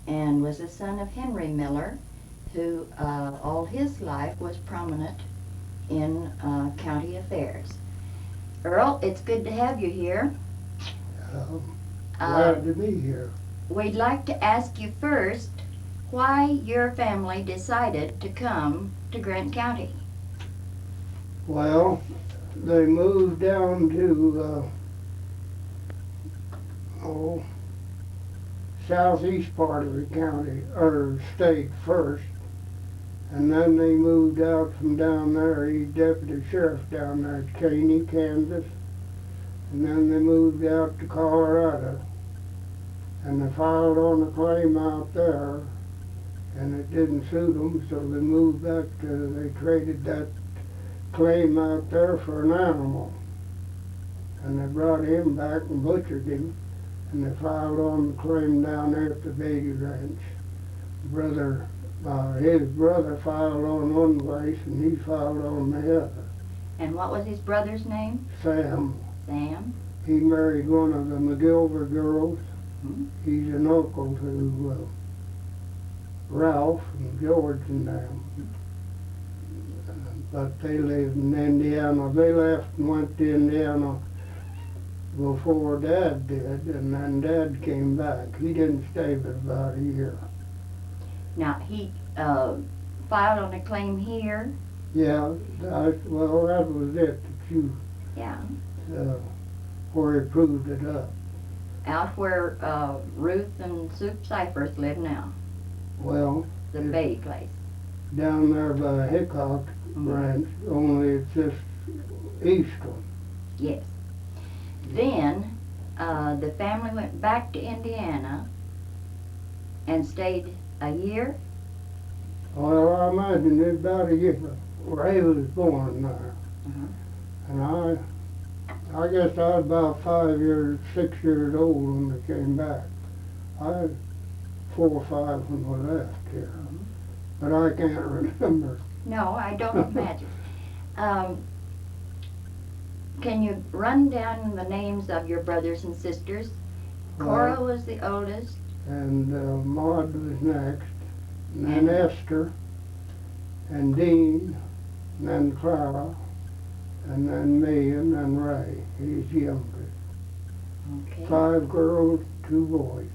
and was the son of Henry Miller, who all his life was prominent in county affairs. Earl, it's good to have you here. Glad to be here. We'd like to ask you first why your family decided to come to Grant County. Well, they moved down to southeast part of the county or state first, and then they moved out from down there. He's deputy sheriff down there at Caney, Kansas, and then they moved out to Colorado, and they filed on a claim out there, and it didn't suit them, so they moved back to, they traded that claim out there for an animal, and they brought him back and butchered him, and they filed on the claim down there at the Beatty Ranch. His brother filed on one place, and he filed on the other. And what was his brother's name? Sam. Sam? He married one of the McGilver girls. Hmm. He's an uncle to Ralph and George and them. But they lived in Indiana. They left and went to Indiana before Dad did, and then Dad came back. He didn't stay but about a year. Now, he filed on a claim here? Yeah, well, that was it, that you, Yeah. where he proved it up. Out where Ruth and Soup Cyphers live now, Well, the Beatty place. down there by Hickok Ranch, only it's this east one. Yes. Then the family went back to Indiana and stayed a year. Well, I imagine it's about a year where he was born there. Uh-huh. And I guess I was about 6 years old when they came back. I was 4 or 5 when we left here, but I can't remember. No, I don't imagine. Can you run down the names of your brothers and sisters? Cora was the oldest. And Maud was next, and then Esther, and Dean, and then Clara, and then me, and then Ray. He's youngest. Okay. 5 girls, 2 boys.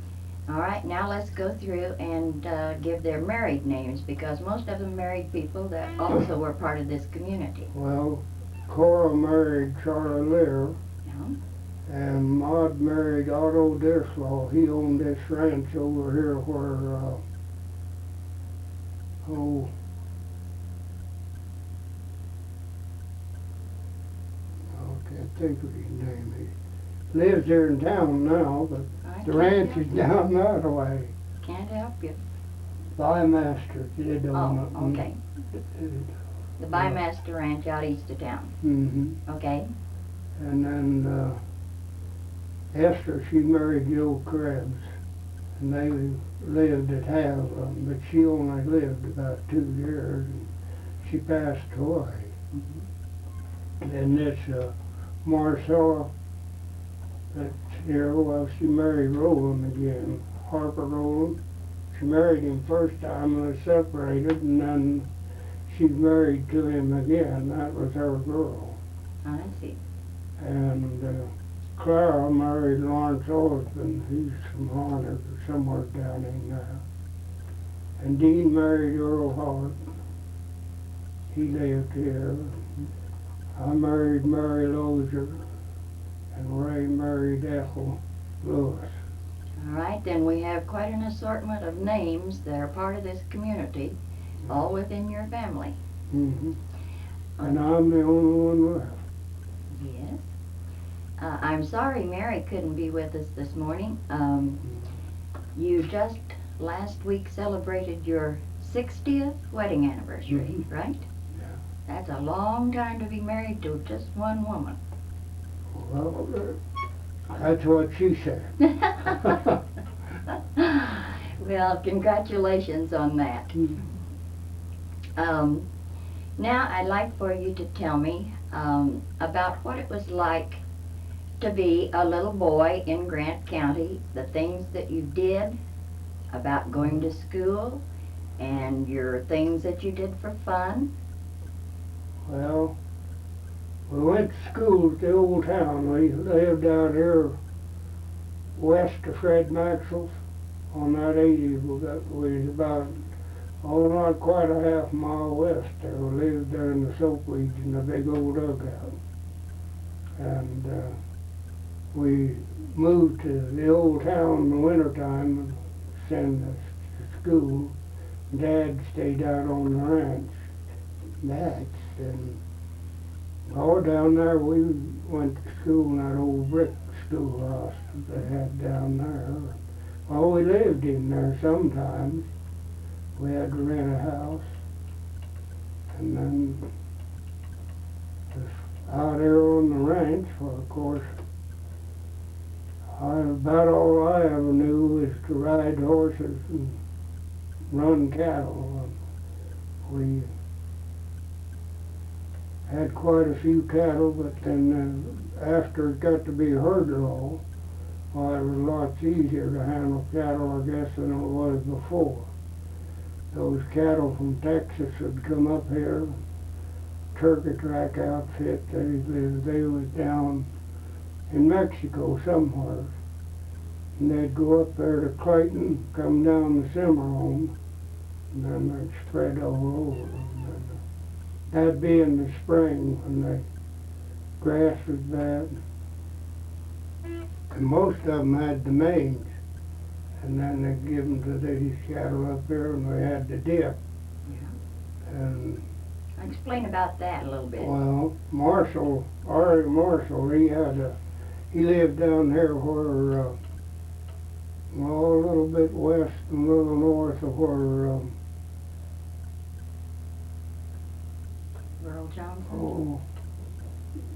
All right, now let's go through and give their married names, because most of them married people that also were part of this community. Well, Cora married Charlie Lear, Yeah. and Maud married Otto Deerslaw. He owned this ranch over here where, I can't think of his name. He lives here in town now, but the ranch is down that way. Can't help you. Bymaster did own it. Oh, okay. The Bymaster Ranch out east of town. Mm-hmm. Okay. And then Esther, she married Joe Krebs, and they lived at Haviland, but she only lived about 2 years, and she passed away. Mm-hmm. And this Marcella that's here, well, she married Rowland again, Harper Rowland. She married him first time and they separated, and then she's married to him again. That was her girl. I see. And Clara married Lawrence Osmond. He's from Harner or somewhere down in there. And Dean married Earl Hart. He lived here. I married Mary Lozier, and Ray married Ethel Lewis. All right, then we have quite an assortment of names that are part of this community, all within your family. Mm-hmm. And I'm the only one left. Yes. I'm sorry Mary couldn't be with us this morning. You just last week celebrated your 60th wedding anniversary, right? Yeah. That's a long time to be married to just one woman. Well, that's what she said. Well, congratulations on that. Now I'd like for you to tell me about what it was like to be a little boy in Grant County, the things that you did about going to school and your things that you did for fun? Well, we went to school at the old town. We lived out here west of Fred Maxwell's on that 80. We was about, oh, not quite a half mile west there. We lived there in the soapweeds in the big old dugout. And we moved to the old town in the wintertime and sent us to school. Dad stayed out on the ranch. And all down there we went to school in that old brick schoolhouse that they had down there. Well, we lived in there sometimes. We had to rent a house. And then just out there on the ranch, well, of course, about all I ever knew was to ride horses and run cattle. We had quite a few cattle, but then after it got to be herd law, well, it was lots easier to handle cattle, I guess, than it was before. Those cattle from Texas would come up here, turkey track outfit. They was down in Mexico somewhere, and they'd go up there to Clayton, come down the Cimarron, and then they'd spread all over. That'd be in the spring when the grass was bad. And most of them had the mange, and then they'd give them to these cattle up there, and they had the dip. Yeah. And explain about that a little bit. well, Ari Marshall, he lived down here where, well, a little bit west and a little north of where, Earl Johnson? oh,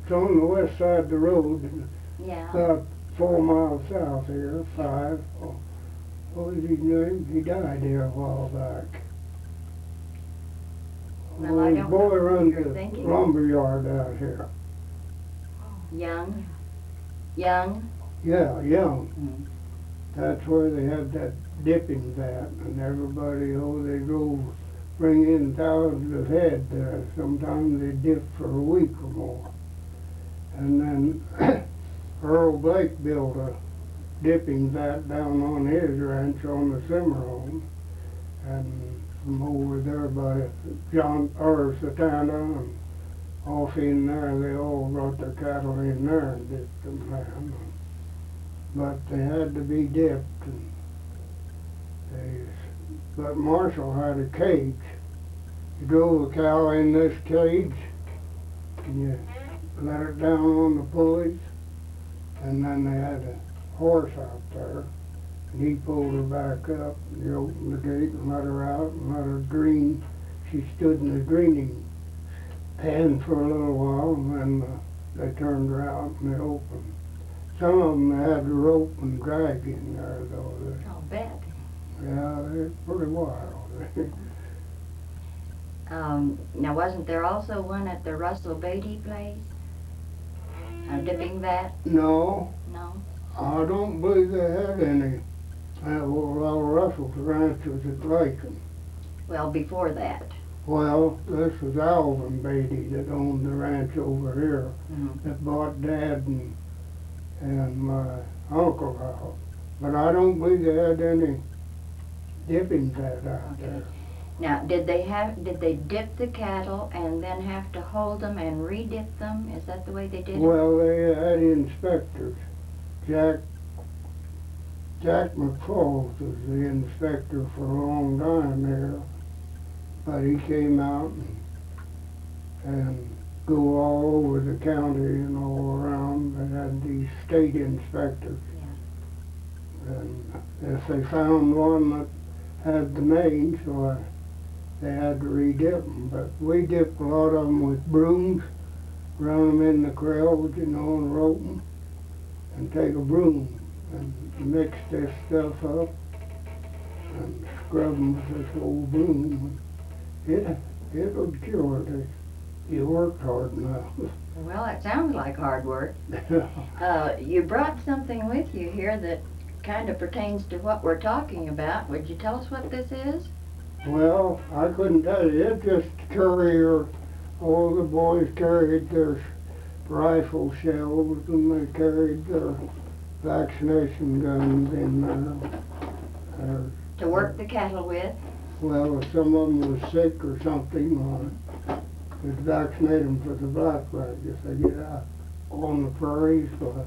it's on the west side of the road, Yeah. about 4 miles south here, 5. Oh, what was his name? He died here a while back. Well, I his don't boy know who runs you're the thinking. lumber yard out here. Young? Yeah, Young. Mm. That's where they had that dipping vat, and everybody, oh, they go bring in thousands of head. Sometimes they dip for a week or more. And then Earl Blake built a dipping vat down on his ranch on the Cimarron, and from over there by John or Satana and off in there, they all brought their cattle in there and dipped them there. But they had to be dipped. And but Marshall had a cage. You drove a cow in this cage, and you let it down on the pulleys, and then they had a horse out there, and he pulled her back up, and you opened the gate and let her out and let her green. She stood in the greening pen for a little while, and then they turned her out and they opened. Some of them had the rope and drag in there, though. I'll bet. Yeah, they're pretty wild. Now, wasn't there also one at the Russell Beatty place? A dipping vat? No, No? I don't believe they had any. Well, Russell's ranch was at Lakin. Well, before that. Well, this was Alvin Beatty that owned the ranch over here, Mm-hmm. that bought Dad and my uncle house. But I don't believe they had any dipping vat out Okay. there. Now, did they dip the cattle and then have to hold them and re-dip them? Is that the way they did it? Well, they had inspectors. Jack McFalls was the inspector for a long time there, but he came out and go all over the county and all around. They had these state inspectors. Yeah. And if they found one that had the mange, so they had to re-dip them. But we dipped a lot of them with brooms, run them in the corrals, you know, and rope them, and take a broom and mix this stuff up and scrub them with this old broom. It would cure it if you worked hard enough. Well, it sounds like hard work. You brought something with you here that kind of pertains to what we're talking about. Would you tell us what this is? Well, I couldn't tell you. It just carrier. All the boys carried their rifle shells and they carried their vaccination guns in there. To work the cattle with? Well, if some of them was sick or something, we'd vaccinate them for the black plague if they get out on the prairies. But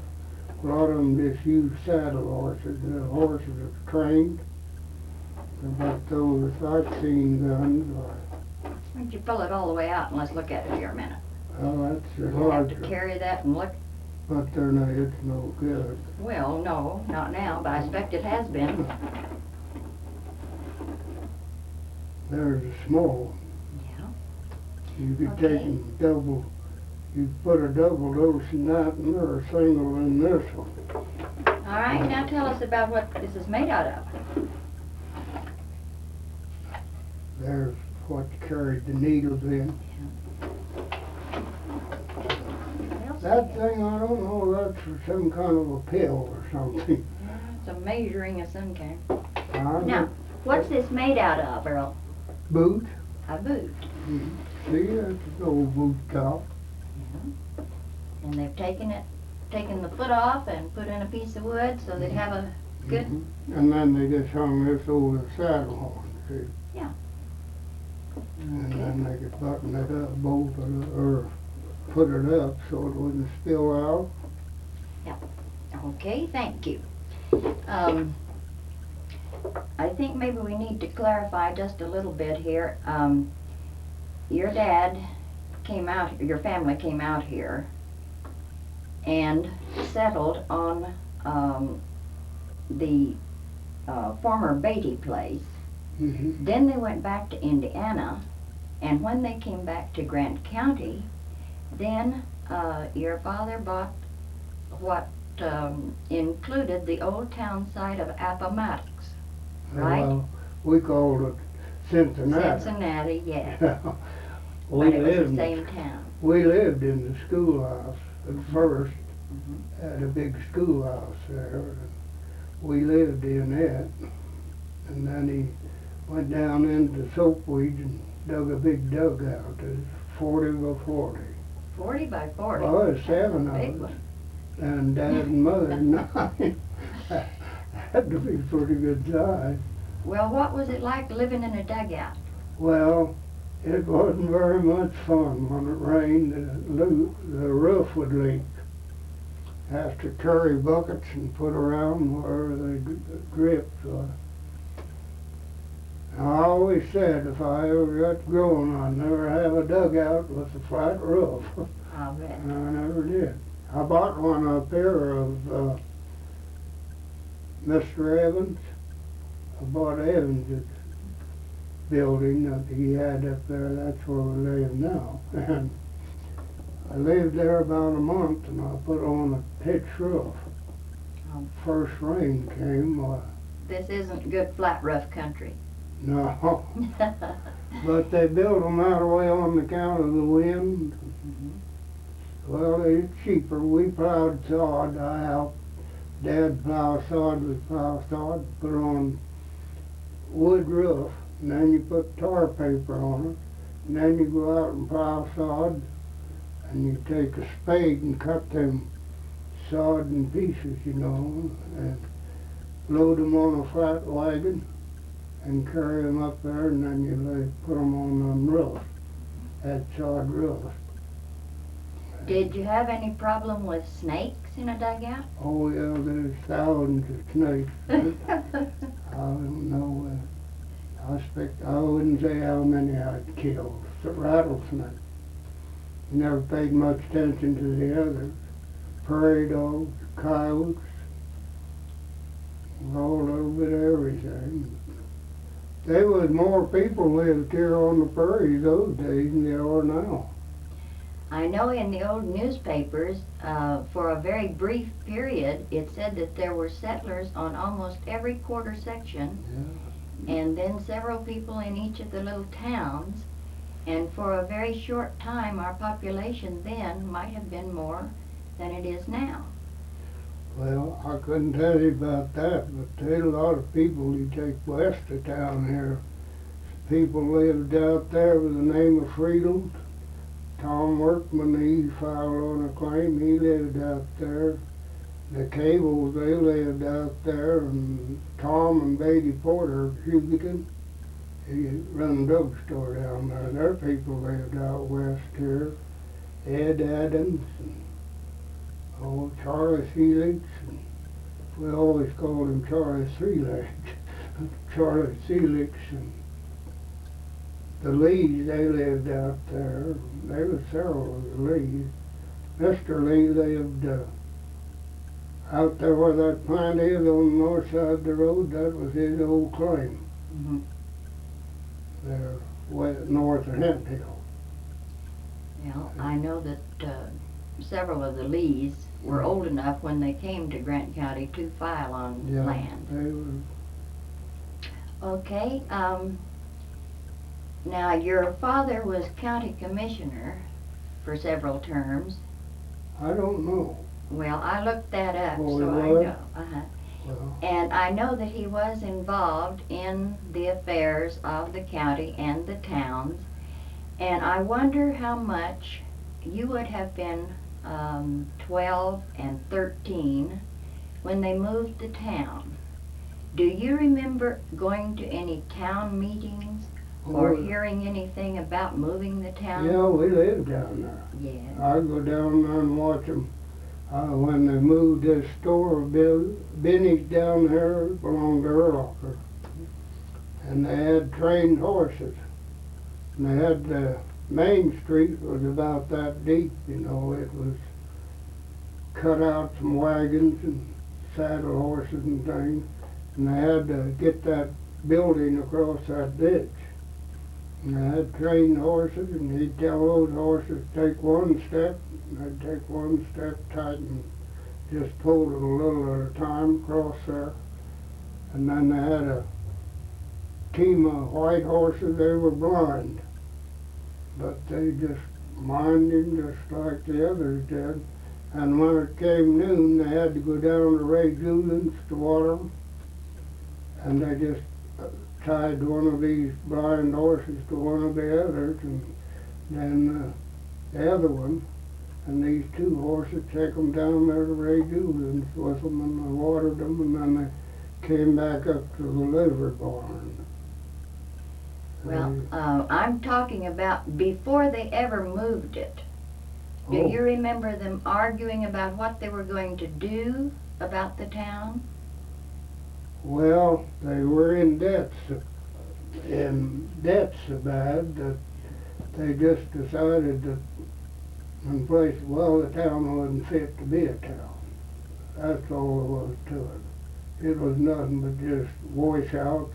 a lot of them just use saddle horses. The horses are trained. But those vaccine guns, Why don't you pull it all the way out and let's look at it here a minute? well, that's We'll have to larger. carry that and look. But they're not, it's no good. Well, no, not now, but I expect it has been. There's a small. Yeah. You could Okay. take and double, you put a double dose in that and or a single in this one. All right, now tell us about what this is made out of. There's what carried the needles in. That thing, I don't know, that's for some kind of a pill or something. It's a measuring of some kind. I Now, what's this made out of, Earl? Boot. A boot. See, that's an old boot top. Yeah. And they've taken the foot off and put in a piece of wood so they'd have a good. And then they just hung this over the saddle horn, see? Yeah. And Okay. then they could button it up, bolt it, or put it up so it wouldn't spill out. Okay, thank you. I think maybe we need to clarify just a little bit here. Your dad came out, your family came out here and settled on the former Beatty place. Mm-hmm. Then they went back to Indiana, and when they came back to Grant County, then your father bought what included the old town site of Appomattox, right? Well, we called it Cincinnati. Cincinnati, yes. we But it was lived. the same town. We lived in the schoolhouse at first. Mhm. Had a big schoolhouse there. And we lived in it, and then he went down into Soapweed and dug a big dugout. It was 40 by 40. 40 by 40. Well, there's 7 That's a big of us, one. and Dad and Mother and 9. Had to be pretty good size. Well, what was it like living in a dugout? Well, it wasn't very much fun. When it rained, the roof would leak. Have to carry buckets and put around where they dripped. I always said if I ever got grown, I'd never have a dugout with a flat roof. I'll bet. And I never did. I bought one up here of Mr. Evans. I bought Evans' building that he had up there. That's where we live now. And I lived there about a month, and I put on a pitch roof. Oh. First rain came, This isn't good flat roof country. no. But they built them that way on account of the wind. Well, it's cheaper. We plowed sod. I helped Dad plow sod. We plow sod, put on wood roof, and then you put tar paper on it, and then you go out and plow sod, and you take a spade and cut them sod in pieces, you know, and load them on a flat wagon and carry them up there, and then you put them on them roofs, that sod roof. Did you have any problem with snakes in a dugout? Oh yeah, there's thousands of snakes. I don't know. I wouldn't say how many I'd killed. It's a rattlesnake. Never paid much attention to the others. Prairie dogs, coyotes, all a little bit of everything. There was more people lived here on the prairies those days than there are now. I know in the old newspapers, for a very brief period, it said that there were settlers on almost every quarter section, and then several people in each of the little towns. And for a very short time, our population then might have been more than it is now. Well, I couldn't tell you about that, but there's a lot of people you take west of town here. People lived out there with the name of Friedel. Tom Workman, he filed on a claim, he lived out there. The Cables, they lived out there, and Tom and Beatty Porter of Hugoton, he run a drugstore down there. Their people lived out west here. Ed Adams, and Charlie Felix, and we always called him Charlie Three Legs. Charlie Felix, and the Lees, they lived out there. There were several of the Lees. Mr. Lee lived out there where that plant is on the north side of the road. That was his old claim. Mm-hmm. There, north of Hemp Hill. Well, I know that several of the Lees were old enough when they came to Grant County to file on Yeah, land. they were. Okay, now your father was county commissioner for several terms. I don't know. Well, I looked that up, Oh, so he I was? know. Well, And I know that he was involved in the affairs of the county and the towns. And I wonder how much you would have been 12 and 13 when they moved to town. Do you remember going to any town meetings or hearing anything about moving the town? yeah, we lived down there. Yes. I'd go down there and watch them. When they moved this store of Benny's down there, it belonged to Earl. And they had trained horses. And they had the Main Street was about that deep, you know. It was cut out from wagons and saddle horses and things. And they had to get that building across that ditch. And they had trained horses, and he'd tell those horses to take one step, and they'd take one step tight and just pulled it a little at a time across there. And then they had a team of white horses. They were blind, but they just minded him just like the others did. And when it came noon, they had to go down to Ray Julian's to water them, and they just tied one of these blind horses to one of the others, and then the other one, and these two horses take them down there to Ray Julian's with them, and they watered them, and then they came back up to the liver barn. Well, I'm talking about before they ever moved it. Do Oh. you remember them arguing about what they were going to do about the town? Well, they were in debt so bad that they just decided that the town wasn't fit to be a town. That's all there was to it. It was nothing but just washouts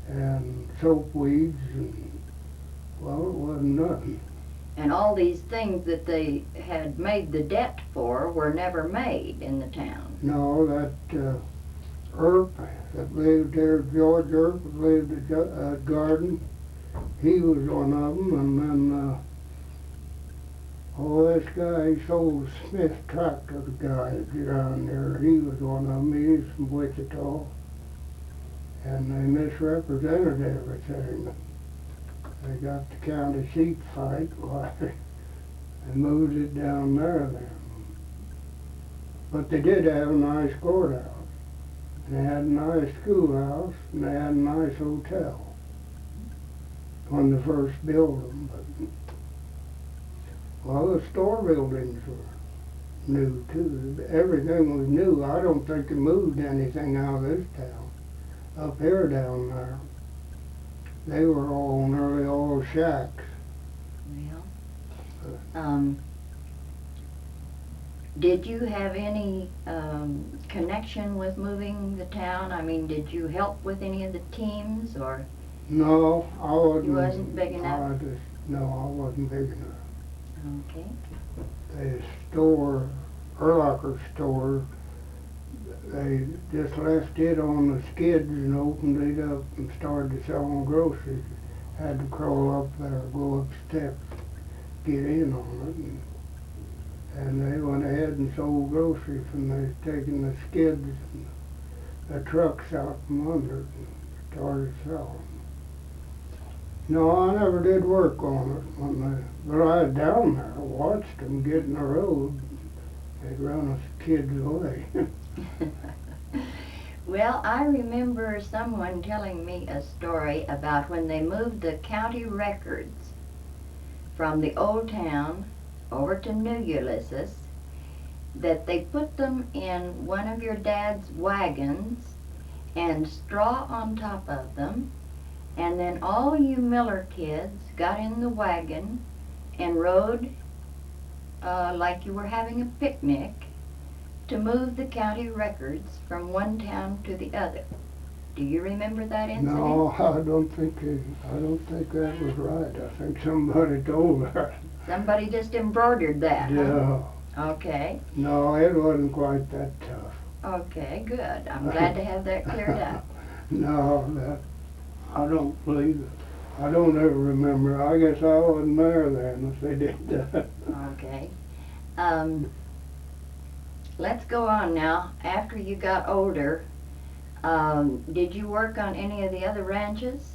and soap weeds, and well, it wasn't nothing. And all these things that they had made the debt for were never made in the town. No, that Earp that lived there, George Earp, that lived at Garden, he was one of them. And then, this guy, he sold Smith tractor guys around there. He was one of them. He was from Wichita. And they misrepresented everything. They got the county seat fight, why, they moved it down there then. But they did have a nice courthouse. They had a nice schoolhouse, and they had a nice hotel when they first built them. But, well, the store buildings were new too. Everything was new. I don't think they moved anything out of this town. Up here down there, they were nearly all shacks. Well, did you have any connection with moving the town? I mean, did you help with any of the teams, or? No, I wasn't. You wasn't big enough? No, I wasn't big enough. Okay. The store, Erlacher store, they just left it on the skids and opened it up and started selling groceries. Had to crawl up there, go up steps, get in on it. And And they went ahead and sold groceries, and they taken the skids and the trucks out from under it and started selling. No, I never did work on it but I was down there, watched them get in the road. They'd run us kids away. Well, I remember someone telling me a story about when they moved the county records from the old town over to New Ulysses, that they put them in one of your dad's wagons and straw on top of them, and then all you Miller kids got in the wagon and rode like you were having a picnic to move the county records from one town to the other. Do you remember that incident? No, I don't think that was right. I think somebody told that. Somebody just embroidered that, Yeah. huh? Okay. No, it wasn't quite that tough. Okay, good. I'm glad to have that cleared up. No, I don't believe it. I don't ever remember. I guess I wasn't there then if they did that. Okay. Let's go on now. After you got older, did you work on any of the other ranches?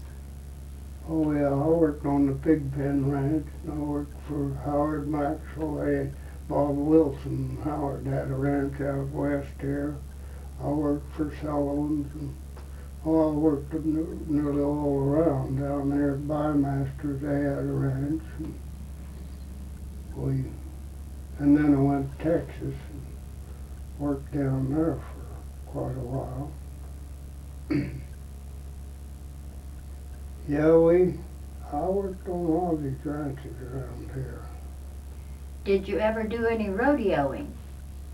Oh yeah, I worked on the Pigpen Ranch, and I worked for Howard Maxwell. Bob Wilson Howard had a ranch out west here. I worked for Sullivan's, and I worked nearly all around. Down there at Bymasters, they had a ranch, and then I went to Texas and worked down there for quite a while. Yeah, I worked on all these ranches around here. Did you ever do any rodeoing?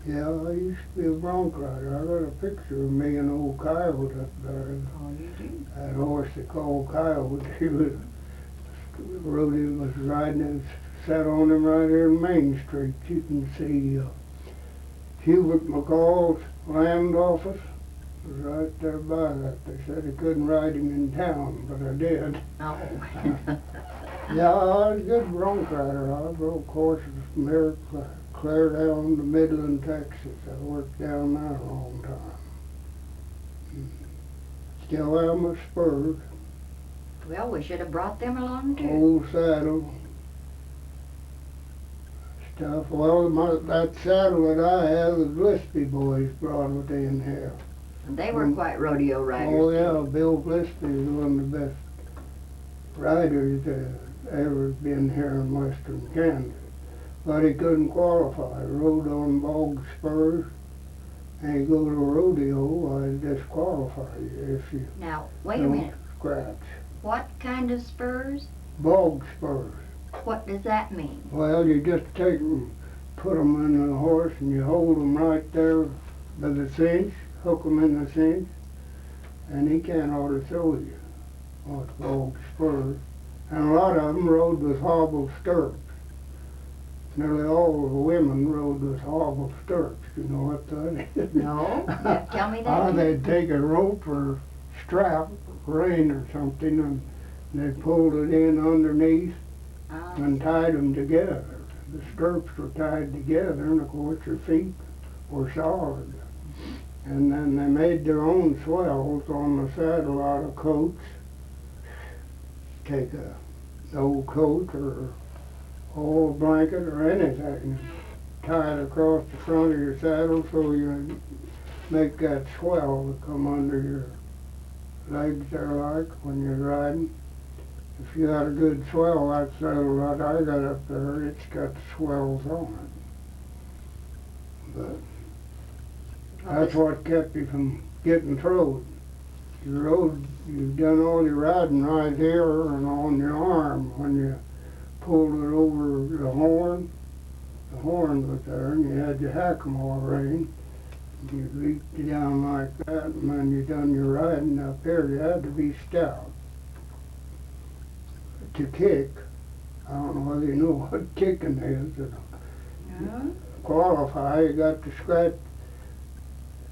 Yeah, I used to be a bronc rider. I got a picture of me and old Coyote up there. Oh, you do? That horse they called Coyote. He was riding and sat on him right here in Main Street. You can see Hubert McCall's land office was right there by that. They said I couldn't ride him in town, but I did. Oh. Yeah, I was a good bronc rider. I rode horses from here clear down to Midland, Texas. I worked down there a long time. Still have my spurs. Well, we should have brought them along too. Old saddle stuff. Well, that saddle that I had, the Gillespie boys brought it in here. And they were quite rodeo riders. Oh yeah, too. Bill Gillespie is one of the best riders that ever been here in western Kansas. But he couldn't qualify. He rode on bog spurs, and you go to a rodeo, I disqualify you if you Now, wait a don't minute. scratch. What kind of spurs? Bog spurs. What does that mean? Well, you just take them, put them in the horse, and you hold them right there by the cinch, hook them in the cinch, and he can't ought to throw you with bog spurs. And a lot of them rode with hobble stirrups. Nearly all of the women rode with hobble stirrups. You know what that is? No. Tell me that. They'd take a rope or strap, rein or something, and they pulled it in underneath and tied them together. The stirrups were tied together, and of course your feet were solid. And then they made their own swells on the saddle out of coats. Take an old coat or old blanket or anything, tie it across the front of your saddle so you make that swell to come under your legs there like when you're riding. If you had a good swell, that saddle that I got up there, it's got swells on it. But that's what kept you from getting thrown. You've done all your riding right here and on your arm when you pulled it over the horn. The horn was there, and you had your hackamore rein. You reached it down like that, and when you done your riding up here, you had to be stout. To kick, I don't know whether you know what kicking is. To qualify, you got to scratch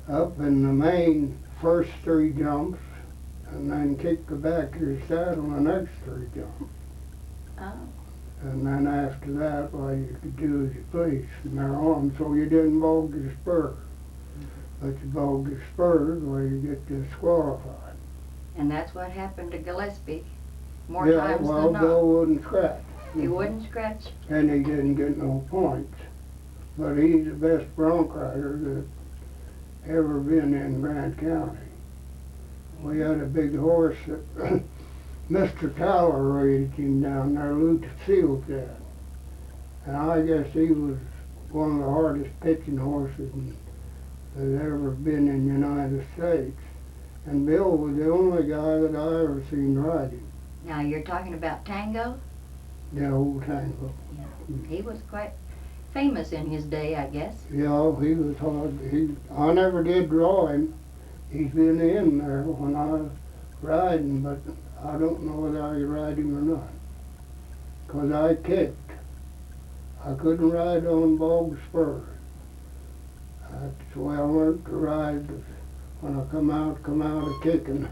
up in the main first 3 jumps, and then kick the back of your saddle the next 3 jumps. Oh. And then after that, well, you could do as you please from there on, so you didn't bog your spurs. But you bog your spurs where you get disqualified. And that's what happened to Gillespie more Yeah, times well, than not. Bill wouldn't scratch. He wouldn't scratch. And he didn't get no points. But he's the best bronc rider that ever been in Grant County. We had a big horse that Mr. Tyler raised him down there, Lucille said. And I guess he was one of the hardest pitching horses that ever been in the United States. And Bill was the only guy that I ever seen ride him. Now you're talking about Tango? The old Tango. Yeah. He was quite famous in his day, I guess. Yeah, he was hard. I never did draw him. He's been in there when I was riding, but I don't know whether I could ride him or not. 'Cause I kicked. I couldn't ride on bog spurs. That's the way I learned to ride when I come out of kicking.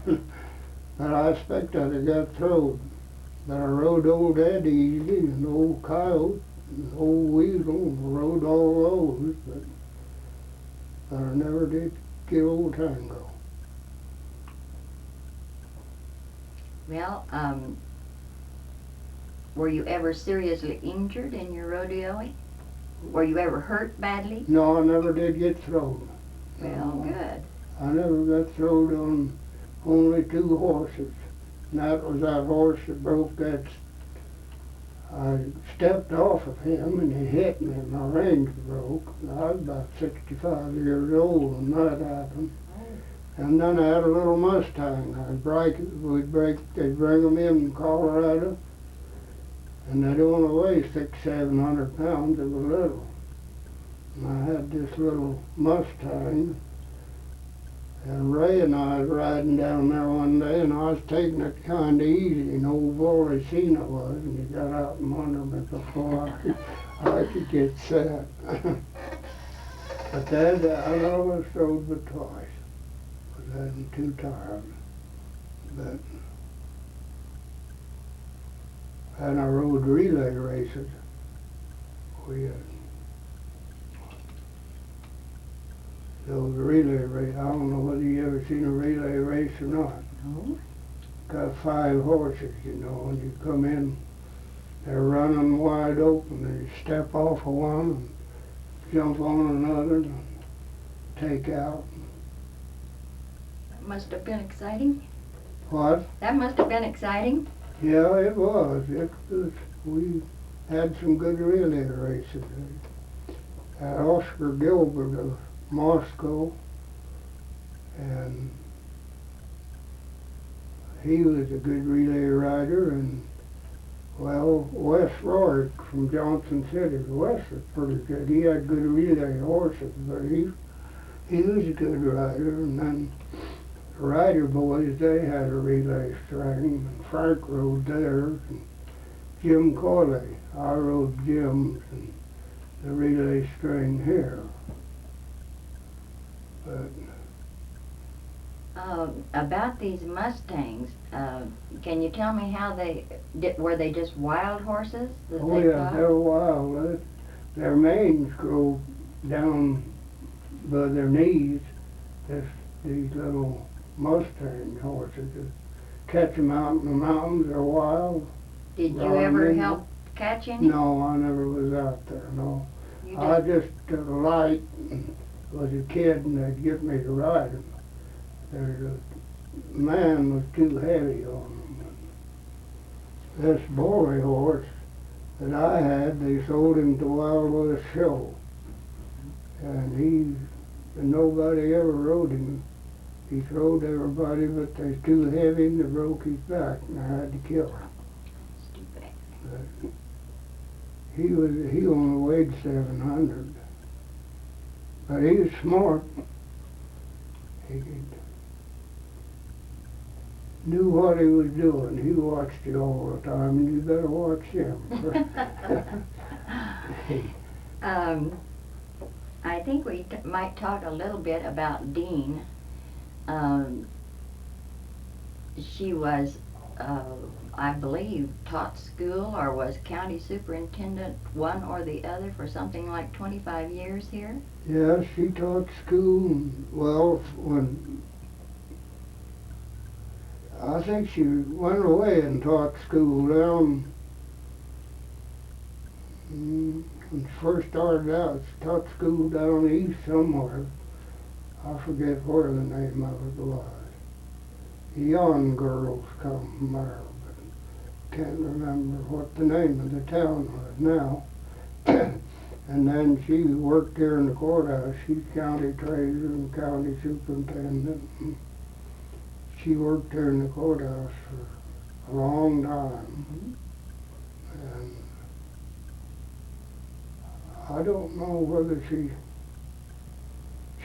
But I expect I'd have got thrown. But I rode old Eddie easy and old Coyote and old Weasel, rode all those, but I never did get old Tango. Well, were you ever seriously injured in your rodeoing? Were you ever hurt badly? No, I never did get thrown. Well, good. I never got thrown on only two horses. And that was that horse that broke that. I stepped off of him and he hit me and my reins broke. I was about 65 years old when that happened. And then I had a little Mustang. They'd bring them in Colorado, and they'd only weigh 600-700 pounds. It was little. And I had this little Mustang, and Ray and I was riding down there one day, and I was taking it kind of easy, and old Volacina was, and he got out from under me before I could get set. But that, I always rode but twice. I wasn't too tired. But, and I rode relay races. Those relay races, I don't know whether you ever seen a relay race or not. No. Got 5 horses, you know, and you come in, they're running wide open, and you step off of one and jump on another and take out. That must have been exciting. What? That must have been exciting. Yeah, it was. We had some good relay races. Oscar Gilbert of Moscow, and he was a good relay rider, and well, Wes Rorick from Johnson City. Wes was pretty good. He had good relay horses, but he was a good rider. And then the Rider Boys, they had a relay string, and Frank rode theirs, and Jim Corley. I rode Jim's and the relay string here. But About these Mustangs, can you tell me how were they just wild horses that oh they yeah, fought? they're wild. Their manes grow down by their knees. These little Mustang horses, catch them out in the mountains. They're wild. Did you ever help catch any? No, I never was out there. No, You I did? just took a light and was a kid, and they'd get me to ride them. The man was too heavy on them. This boy horse that I had, they sold him to Wild West Show, and nobody ever rode him. He throwed everybody, but they was too heavy and they broke his back, and I had to kill him. Stupid. But he only weighed 700. But he was smart. He knew what he was doing. He watched you all the time, and you better watch him. I think we might talk a little bit about Dean. She was uh, I believe, taught school or was county superintendent, one or the other, for something like 25 years here? Yeah, she taught school, and, well, when I think she went away and taught school down, when she first started out, she taught school down east somewhere. I forget where the name of it was. Young girls come from there, but can't remember what the name of the town was now. And then she worked here in the courthouse. She's county treasurer and county superintendent. And she worked here in the courthouse for a long time. And I don't know whether she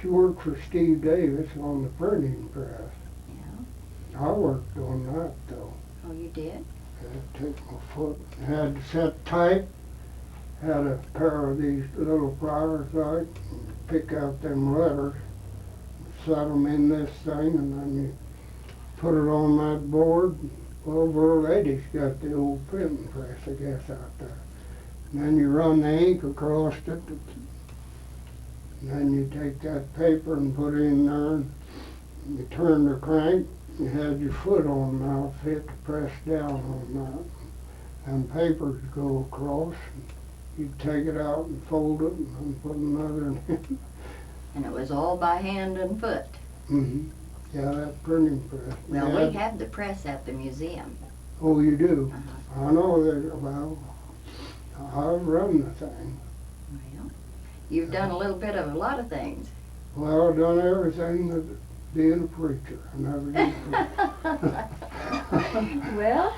worked for Steve Davis on the printing press. Yeah. I worked on that though. Oh, you did? Had to take my foot, had to set tight, had a pair of these little pliers like, and pick out them letters, set them in this thing, and then you put it on that board. Well, Earl Eddie's got the old printing press, I guess, out there. And then you run the ink across it, and then you take that paper and put it in there, and you turn the crank, you had your foot on now, fit to press down on that. And papers go across, and you'd take it out and fold it and put another in. And it was all by hand and foot. Mm-hmm. Yeah, that printing press. Well, Yeah. we have the press at the museum. Oh, you do? Uh-huh. I know that, well, I've run the thing. Well, you've done a little bit of a lot of things. Well, I've done everything that being a preacher. I never did preach. Well,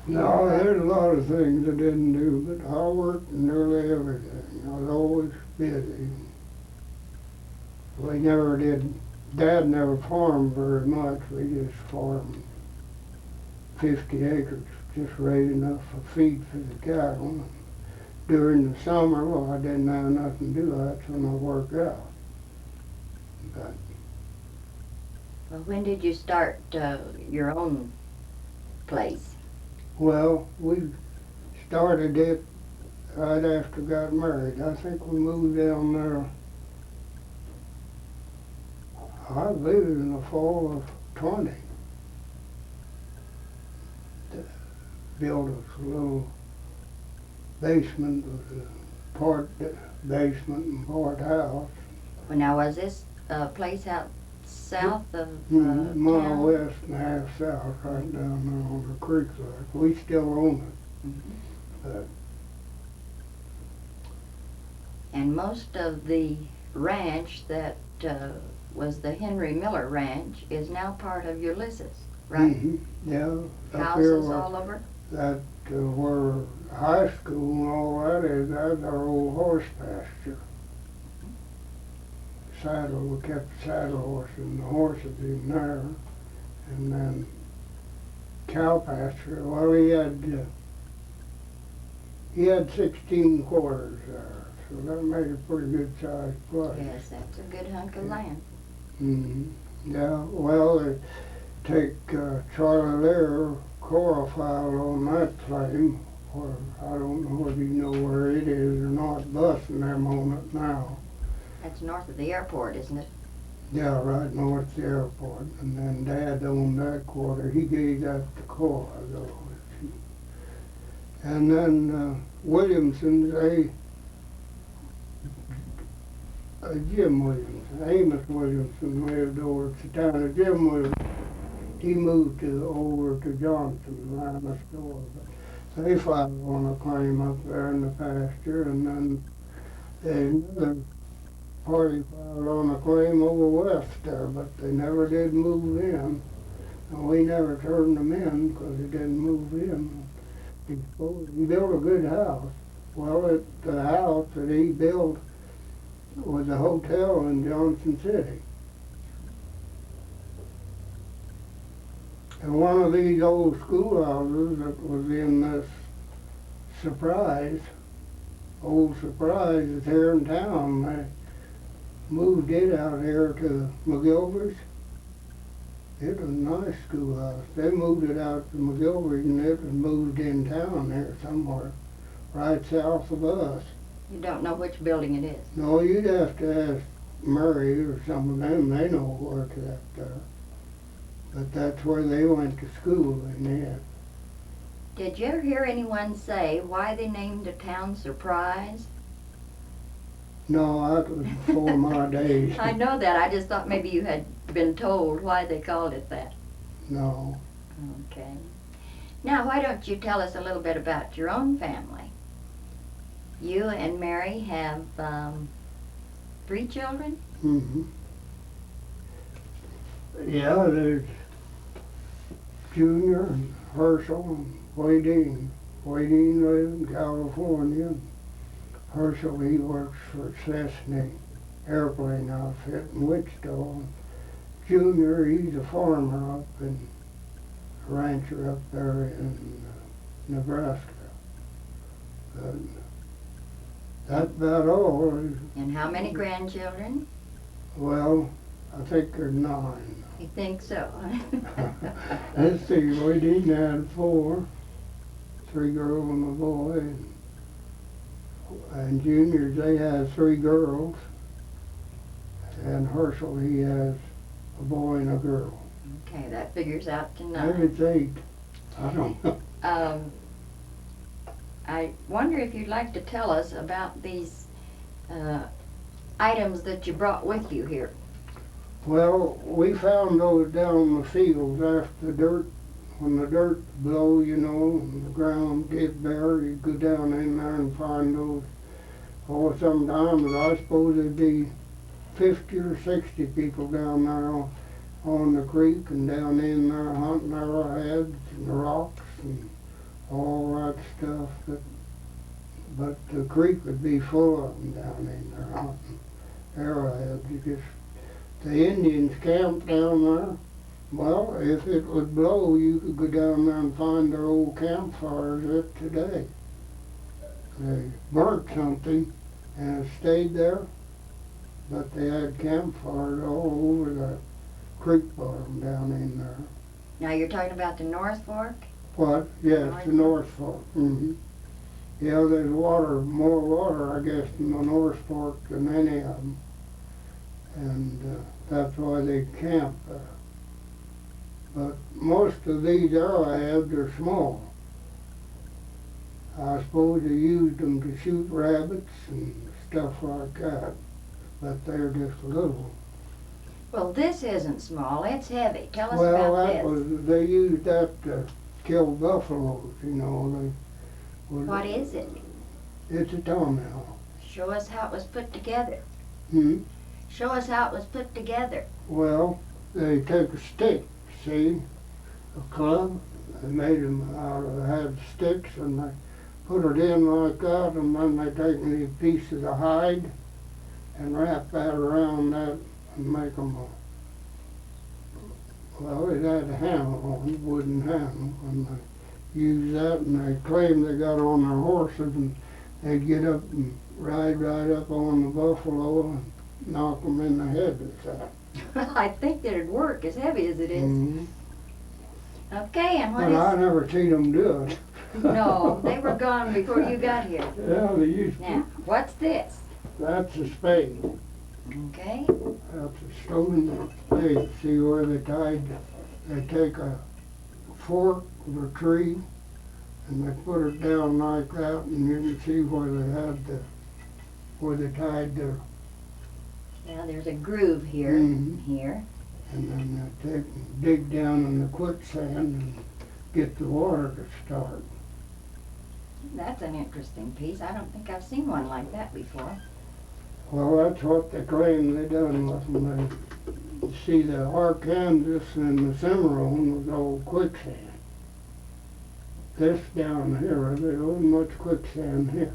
No, there's a lot of things I didn't do, but I worked nearly everything. I was always busy. We never did, Dad never farmed very much. We just farmed 50 acres, just raised enough for feed for the cattle. During the summer, well, I didn't have nothing to do. That's when I worked out. But well, when did you start your own place? well, we started it right after we got married. I think we moved down there, I believe in the fall of 20. To build a little basement, with a part basement and part house. Well, now, was this place out south of Mile town? west and half south, right down there on the creek like. We still own it. But And most of the ranch that was the Henry Miller Ranch is now part of Ulysses, right? Yeah, up here Houses where all over? that where high school and all that is, that's our old horse pasture. Saddle, we kept the saddle horse and the horses in there, and then cow pasture. Well, he had 16 quarters there, so that made a pretty good sized place. Yes, that's a good hunk of land. Yeah, well, they take Charlie Lear, Cora filed on that claim, or I don't know whether you know where it is or not, busing them on it now. That's north of the airport, isn't it? Yeah, right north of the airport, and then Dad owned that quarter. He gave that to Cora, though. And then Williamson's, Jim Williamson, Amos Williamson lived over at the town of Jim Williamson. He moved over to Johnson, around the store. But they filed on a claim up there in the pasture, and then another party filed on a claim over west there, but they never did move in. And we never turned them in because they didn't move in. He built a good house. Well, the house that he built was a hotel in Johnson City. And one of these old schoolhouses that was in this old Surprise is here in town. They moved it out here to McGilver's. It was a nice schoolhouse. They moved it out to McGilvery and it was moved in town there somewhere, right south of us. You don't know which building it is? No, you'd have to ask Murray or some of them. They know where it's at there. But that's where they went to school in there. Did you ever hear anyone say why they named the town Surprise? No, that was before my days. I know that. I just thought maybe you had been told why they called it that. No. Okay. Now, why don't you tell us a little bit about your own family? You and Mary have 3 children? Mm-hmm. Yeah, there's Junior and Herschel and Wadine. Wadine lives in California. Herschel, he works for Cessna airplane outfit in Wichita. Junior, he's a farmer up in, a rancher up there in Nebraska. But that's about all. And how many grandchildren? Well, I think there's 9. You think so? Let's see, Wadine had 4, 3 girls and a boy. And Juniors, they had 3 girls. And Herschel, he has a boy and a girl. Okay, that figures out to Maybe 9. it's 8. I don't know. I wonder if you'd like to tell us about these items that you brought with you here. Well, we found those down in the fields after the dirt, when the dirt blow, you know, and the ground get bare, you go down in there and find those. Oh, sometimes I suppose there'd be 50 or 60 people down there on the creek and down in there hunting arrowheads and rocks and all that stuff. But the creek would be full of them down in there hunting arrowheads. The Indians camped down there. Well, if it would blow, you could go down there and find their old campfires up today. They burnt something and it stayed there, but they had campfires all over the creek bottom down in there. Now you're talking about the North Fork? What? Yes, the North Fork. Mm-hmm. Yeah, there's more water, I guess, in the North Fork than any of them. And that's why they camp there. But most of these arrowheads are small. I suppose they used them to shoot rabbits and stuff like that, but they're just little. Well, this isn't small, it's heavy. Tell us about this. They used that to kill buffaloes, you know. What is it? It's a tomahawk. Show us how it was put together. Hmm? Show us how it was put together. Well, they take a stick, see, a club. They made them had sticks and they put it in like that, and then they take these pieces of hide and wrap that around that and make them well, it had a handle on it, wooden handle, and they use that, and they claim they got on their horses, and they'd get up and ride right up on the buffalo and knock them in the head with that. I think that'd work, as heavy as it is. Mm-hmm. Okay, and what But I is... never seen them do it. No, they were gone before you got here. Yeah, they used to. Now, what's this? That's a spade. Okay. That's a stone spade. See where they take a fork of a tree and they put it down like that, and you can see where they tied the. Now there's a groove here, here. And then they dig down in the quicksand and get the water to start. That's an interesting piece. I don't think I've seen one like that before. Well, that's what they claim they done with them. You see, the Arkansas and the Cimarron was all quicksand. This down here, there wasn't much quicksand here.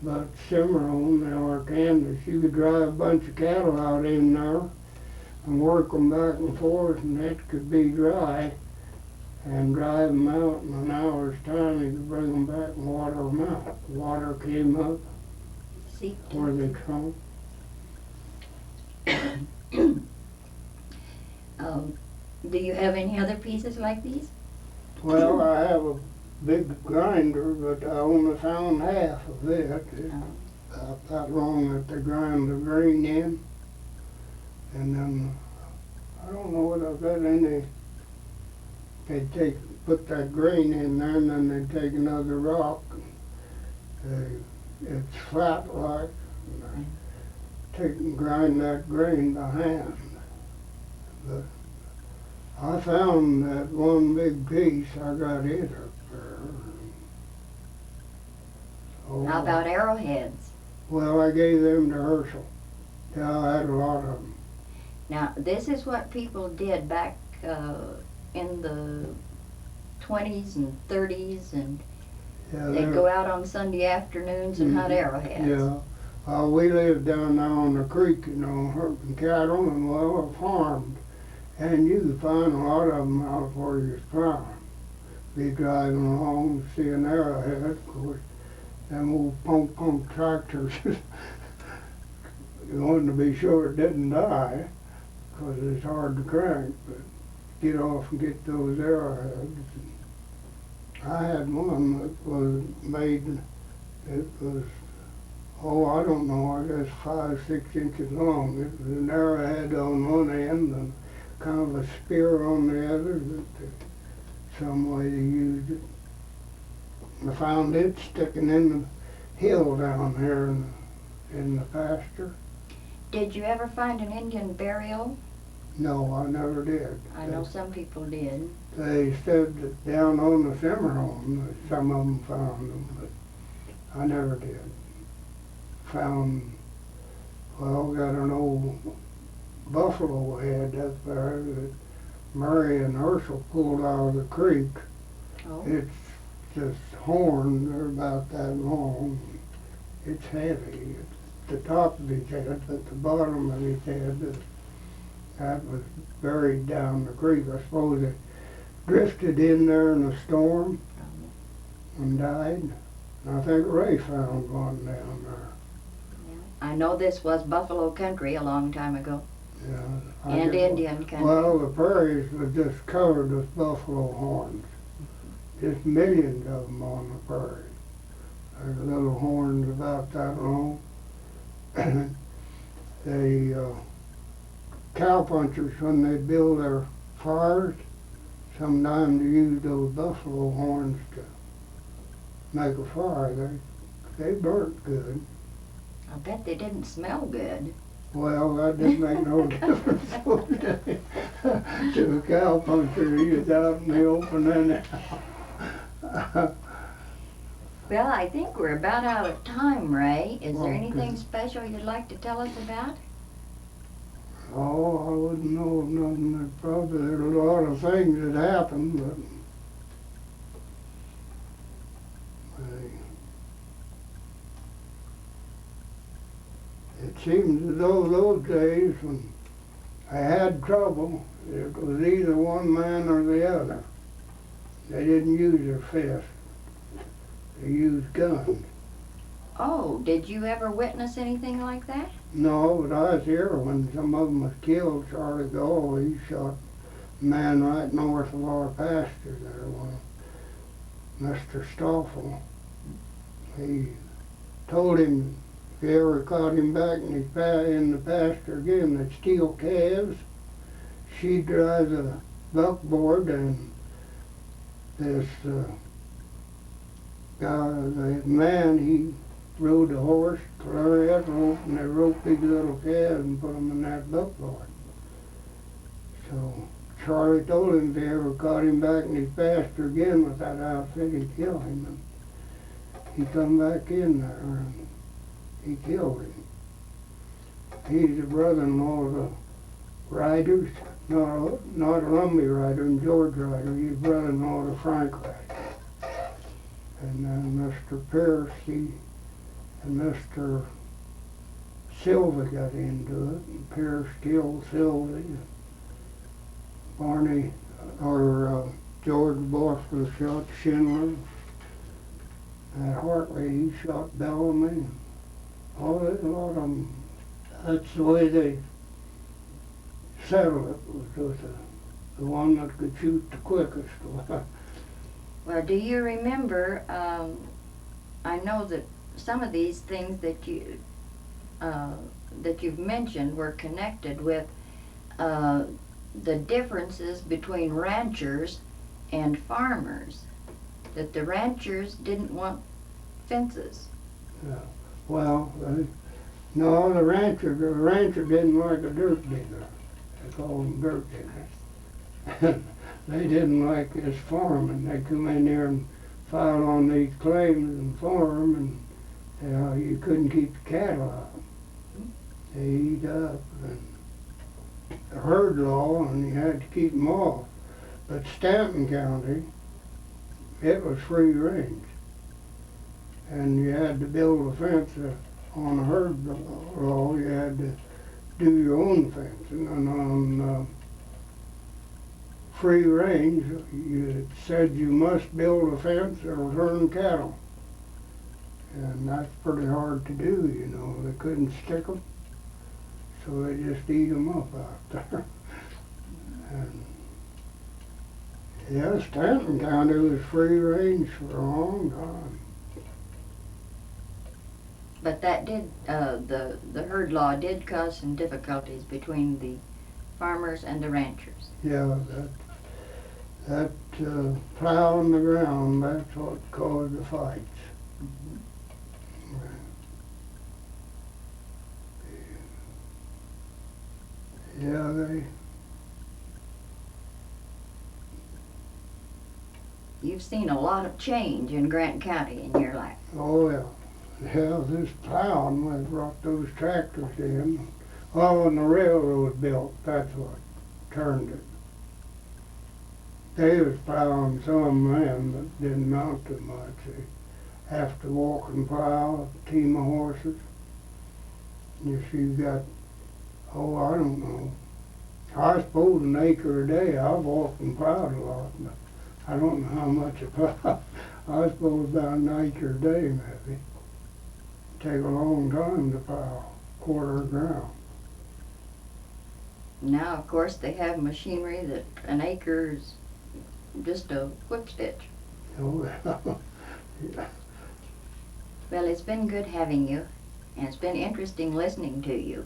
But Cimarron, the Arkansas, you could drive a bunch of cattle out in there and work them back and forth, and it could be dry, and drive them out in an hour's time. You could bring them back and water them out. The water came up where they come. Do you have any other pieces like these? Well, I have a big grinder, but I only found half of it. It's Oh. about that long that they grind the grain in. And then, I don't know whether I've got any, put that grain in there and then they take another rock. It's flat like, and they take and grind that grain by hand. But I found that one big piece, I got it up there. So, How about arrowheads? well, I gave them to Herschel. Yeah, I had a lot of them. Now, this is what people did back in the 20s and 30s, and Yeah, they'd go out on Sunday afternoons and hunt arrowheads. Yeah. We lived down there on the creek, you know, herding cattle and well, farmed. And you could find a lot of them out where you was farming. Be driving along, see an arrowhead, of course. Them old punk tractors, you wanted to be sure it didn't die, 'cause it's hard to crank, but get off and get those arrowheads. I had one that was made, it was, oh, I don't know, I guess 5, 6 inches long. It was an arrowhead on one end and kind of a spear on the other, but some way they used it. I found it sticking in the hill down here in the pasture. Did you ever find an Indian burial? No, I never did. I know some people did. They said that down on the Cimarron, that some of them found them, but I never did. Found, well, got an old buffalo head up there that Murray and Herschel pulled out of the creek. Oh. It's just horns, they're about that long. It's heavy. It's the top of his head, but the bottom of his head, that was buried down the creek. I suppose it drifted in there in a storm and died. And I think Ray found one down there. I know this was buffalo country a long time ago. Yeah, And Indian country. Well, the prairies were just covered with buffalo horns. Just millions of them on the prairie. There's little horns about that long. The cowpunchers, when they build their fires, sometimes they use those buffalo horns to make a fire. They burnt good. I bet they didn't smell good. Well, that didn't make no difference to a cowpuncher. He was out in the open anyhow. Well, I think we're about out of time, Ray. Is there Okay. anything special you'd like to tell us about? Oh, I wouldn't know of nothing. There's a lot of things that happened, but it seems as though those days when I had trouble, it was either one man or the other. They didn't use their fists. They used guns. Oh, did you ever witness anything like that? No, but I was here when some of them was killed. Charlie Gall, he shot a man right north of our pasture there, one Mr. Stoffel. He told him if he ever caught him back in the pasture again, they'd steal calves. She'd drive the buckboard, and this guy, the man, he rode the horse, lariat rope, and they roped these little calves and put them in that buckboard. So Charlie told him if he ever caught him back in his pasture again with that outfit, he'd kill him. And he come back in there and he killed him. He's the brother-in-law of the Riders, not a Lumbee Rider and George Rider. He's brother-in-law to Frank Rider. And then Mr. Pierce, and Mr. Silva got into it, and Pierce killed Silva. Barney, or George Boswell shot Schindler. And Hartley, he shot Bellamy. Oh, there's a lot of them. That's the way they settled it, was with the one that could shoot the quickest. Well, do you remember, I know that some of these things that you've mentioned were connected with the differences between ranchers and farmers, that the ranchers didn't want fences. Yeah. Well, no, the rancher didn't like a dirt digger. They called them dirt diggers. They didn't like this farming. They come in there and file on these claims and farm, and you couldn't keep the cattle out. They eat up, and the herd law, and you had to keep them off. But Stanton County, it was free range, and you had to build a fence on a herd law. You had to do your own fence, and on free range, you said you must build a fence or turn cattle, and that's pretty hard to do. You know, they couldn't stick them, so they just eat them up out there. And yeah, Stanton County was free range for a long time. But that did, the herd law did cause some difficulties between the farmers and the ranchers. Yeah, that plow in the ground, that's what caused the fights. Mhm. Yeah, You've seen a lot of change in Grant County in your life. oh yeah. Yeah, this plowing, they brought those tractors in. Oh, when the railroad built, that's what turned it. They was plowing some then, but didn't mount too much. They have to walk and plow, a team of horses. If you got, oh, I don't know. I suppose an acre a day. I've walked and plowed a lot, but I don't know how much I plow. I suppose about an acre a day maybe. Take a long time to plow a quarter of ground. Now, of course, they have machinery that an acre is just a whip stitch. Oh, yeah. Well, it's been good having you, and it's been interesting listening to you.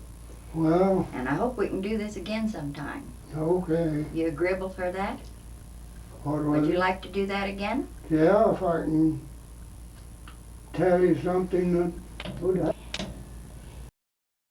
Well, And I hope we can do this again sometime. okay. You agreeable for that? What Would was you it? like to do that again? Yeah, if I can tell you something that would